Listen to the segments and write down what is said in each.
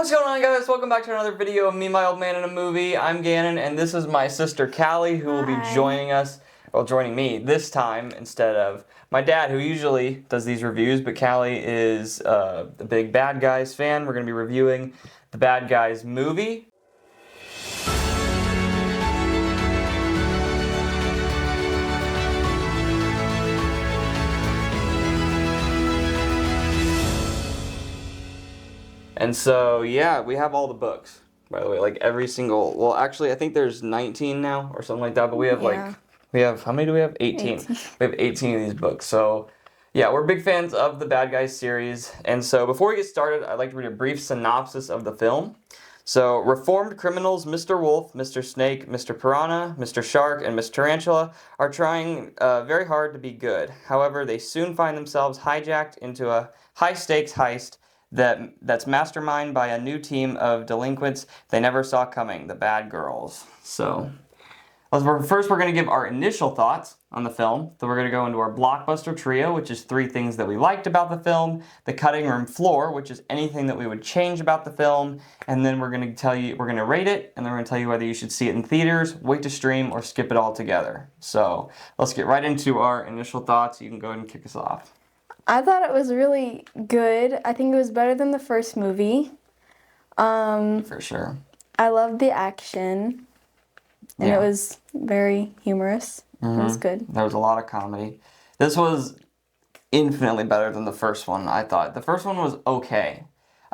What's going on, guys? Welcome back to another video of me, my old man in a movie. I'm Gannon, and this is my sister Callie, who will be joining me this time instead of my dad, who usually does these reviews, but Callie is a big Bad Guys fan. We're going to be reviewing the Bad Guys movie. And so, yeah, we have all the books, by the way, like every single, well, actually, I think there's 19 now or something like that, but we have how many do we have? 18. We have 18 of these books. So, yeah, we're big fans of the Bad Guys series. And so before we get started, I'd like to read a brief synopsis of the film. So, reformed criminals Mr. Wolf, Mr. Snake, Mr. Piranha, Mr. Shark, and Miss Tarantula are trying very hard to be good. However, they soon find themselves hijacked into a high-stakes heist that's masterminded by a new team of delinquents they never saw coming, the Bad Girls. So, first we're going to give our initial thoughts on the film. Then we're going to go into our Blockbuster Trio, which is 3 things that we liked about the film, the cutting room floor, which is anything that we would change about the film, and then we're going to rate it, and then we're going to tell you whether you should see it in theaters, wait to stream, or skip it altogether. So, let's get right into our initial thoughts. You can go ahead and kick us off. I thought it was really good. I think it was better than the first movie. For sure. I loved the action, and it was very humorous. It was good. There was a lot of comedy. This was infinitely better than the first one, I thought. The first one was okay.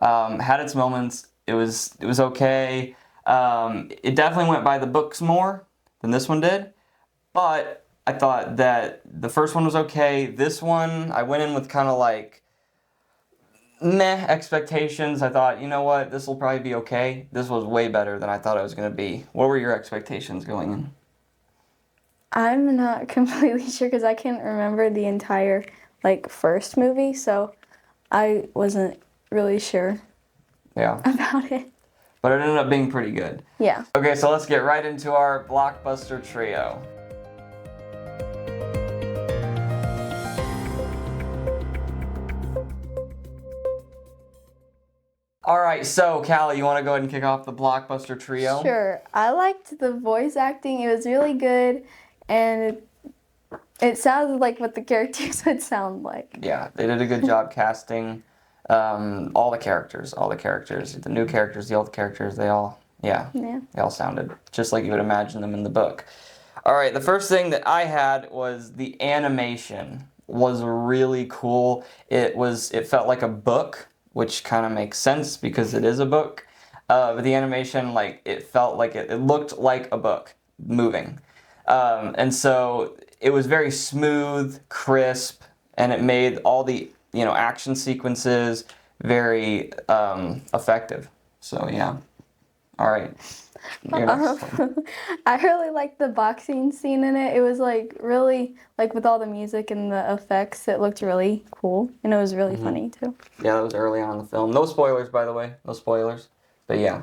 Had its moments. It was okay. It definitely went by the books more than this one did, but I thought that the first one was okay. This one, I went in with kind of like meh expectations. I thought, you know what, this will probably be okay. This was way better than I thought it was going to be. What were your expectations going in? I'm not completely sure because I can't remember the entire first movie, so I wasn't really sure about it. But it ended up being pretty good. Yeah. Okay, so let's get right into our Blockbuster Trio. Alright, so Callie, you want to go ahead and kick off the Blockbuster Trio? Sure. I liked the voice acting. It was really good, and it sounded like what the characters would sound like. Yeah, they did a good job casting all the characters, the new characters, the old characters, they all sounded just like you would imagine them in the book. Alright, the first thing that I had was the animation was really cool. It felt like a book, which kind of makes sense because it is a book. But the animation, it felt like it looked like a book moving. And so it was very smooth, crisp, and it made all the action sequences very effective. So yeah. All right. I really liked the boxing scene in it. It was really with all the music and the effects. It looked really cool, and it was really funny too. Yeah, that was early on in the film. No spoilers, by the way. No spoilers. But yeah.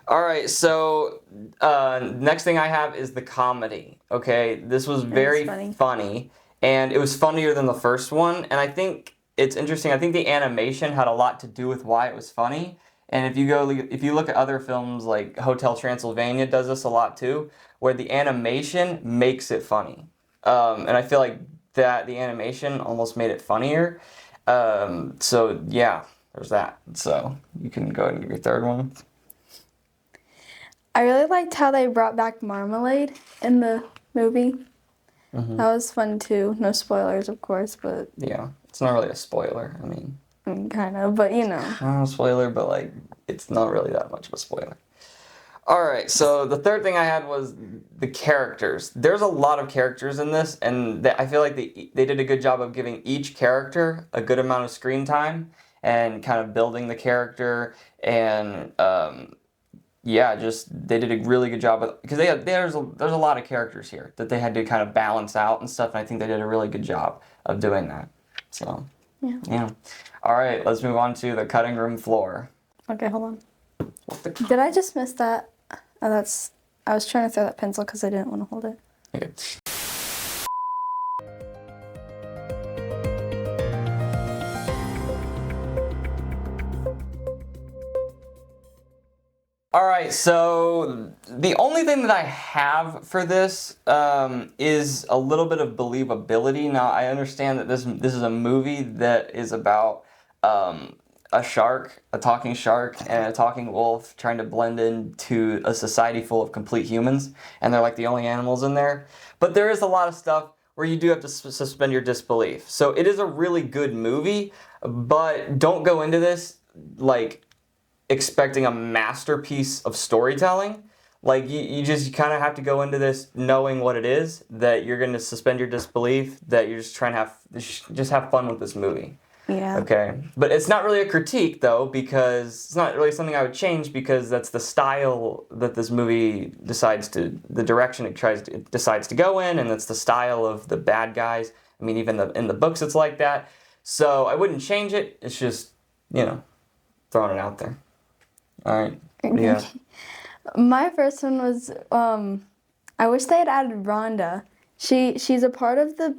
All right. So next thing I have is the comedy. Okay, this was very funny, and it was funnier than the first one. And I think it's interesting. I think the animation had a lot to do with why it was funny. And if you look at other films like Hotel Transylvania does this a lot too, where the animation makes it funny. And I feel like that the animation almost made it funnier. So yeah, there's that. So you can go ahead and give your third one. I really liked how they brought back Marmalade in the movie. That was fun too. No spoilers, of course, but yeah, it's not really a spoiler. I mean, kind of, but not a spoiler, but it's not really that much of a spoiler. All right, so the third thing I had was the characters. There's a lot of characters in this, and I feel like they did a good job of giving each character a good amount of screen time and kind of building the character. And they did a really good job because there's a lot of characters here that they had to kind of balance out and stuff. And I think they did a really good job of doing that. So yeah. All right, let's move on to the cutting room floor. Okay, hold on. Did I just miss that? Oh, I was trying to throw that pencil because I didn't want to hold it. Okay. All right, so the only thing that I have for this is a little bit of believability. Now, I understand that this is a movie that is about a shark, a talking shark, and a talking wolf trying to blend into a society full of complete humans, and they're like the only animals in there. But there is a lot of stuff where you do have to suspend your disbelief. So it is a really good movie, but don't go into this like expecting a masterpiece of storytelling. Like you just kind of have to go into this knowing what it is, that you're going to suspend your disbelief, that you're just trying to just have fun with this movie. Yeah. Okay. But it's not really a critique though, because it's not really something I would change, because that's the style that this movie the direction it decides to go in, and that's the style of the bad guys. I mean, even in the books it's like that. So I wouldn't change it. It's just, throwing it out there. All right. Yeah. My first one was I wish they had added Rhonda. She's a part of the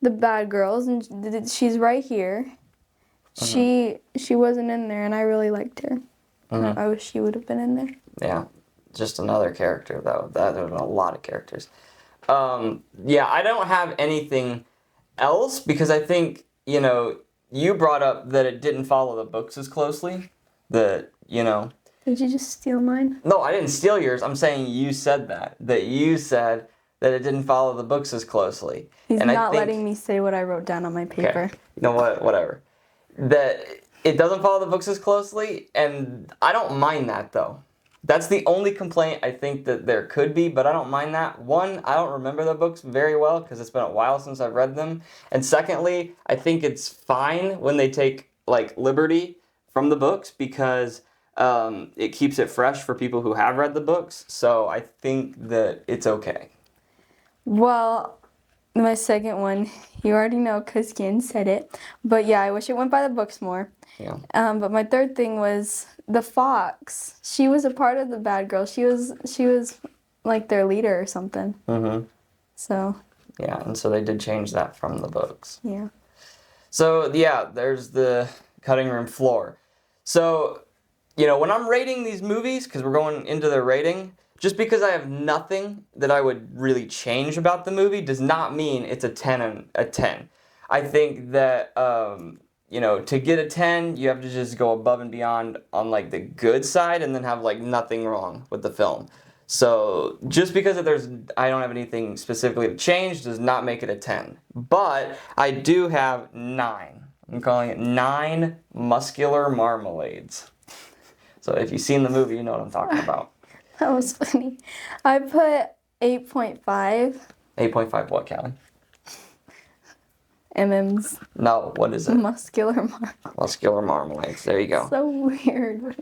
bad girls, and she's right here. She wasn't in there, and I really liked her. I wish she would have been in there. Yeah, just another character though. There's been a lot of characters. Yeah, I don't have anything else because I think you brought up that it didn't follow the books as closely. That Did you just steal mine? No, I didn't steal yours. I'm saying you said that. That you said that it didn't follow the books as closely. He's not letting me say what I wrote down on my paper. Okay. You know what? Whatever. That it doesn't follow the books as closely, and I don't mind that though. That's the only complaint I think that there could be, but I don't mind that. One, I don't remember the books very well because it's been a while since I've read them. And secondly, I think it's fine when they take like liberty from the books because it keeps it fresh for people who have read the books. So I think that it's okay. Well, my second one, you already know because Ken said it. But yeah, I wish it went by the books more. Yeah. But my third thing was the fox. She was a part of the bad girls. She was like their leader or something. Mm-hmm. So. Yeah, and so they did change that from the books. Yeah. So yeah, there's the cutting room floor. So, when I'm rating these movies, because we're going into the rating, just because I have nothing that I would really change about the movie does not mean it's a 10 and a 10. I think that, to get a 10, you have to just go above and beyond on like the good side and then have like nothing wrong with the film. So just because I don't have anything specifically to change does not make it a 10. But I do have 9. I'm calling it 9 muscular marmalades. So if you've seen the movie, you know what I'm talking about. That was funny. I put 8.5. 8.5 what, Callie? MMs. No, what is it? Muscular marmalades. Muscular marmalades. There you go. So weird.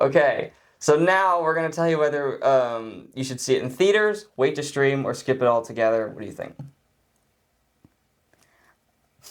Okay, so now we're going to tell you whether you should see it in theaters, wait to stream, or skip it all together. What do you think?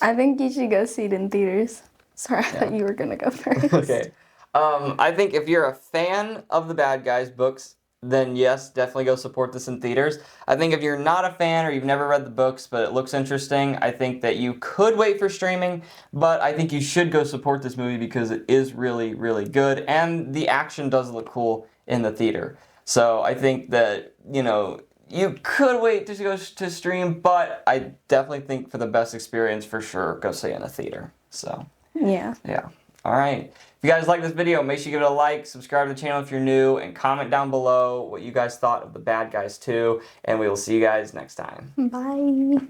I think you should go see it in theaters. Sorry, I thought you were going to go first. Okay. I think if you're a fan of the Bad Guys books, then yes, definitely go support this in theaters. I think if you're not a fan or you've never read the books, but it looks interesting, I think that you could wait for streaming, but I think you should go support this movie because it is really, really good, and the action does look cool in the theater. So I think that, you could wait to go to stream, but I definitely think for the best experience, for sure, go see it in a theater. So, yeah. All right. If you guys like this video, make sure you give it a like, subscribe to the channel if you're new, and comment down below what you guys thought of the Bad Guys 2, and we will see you guys next time. Bye.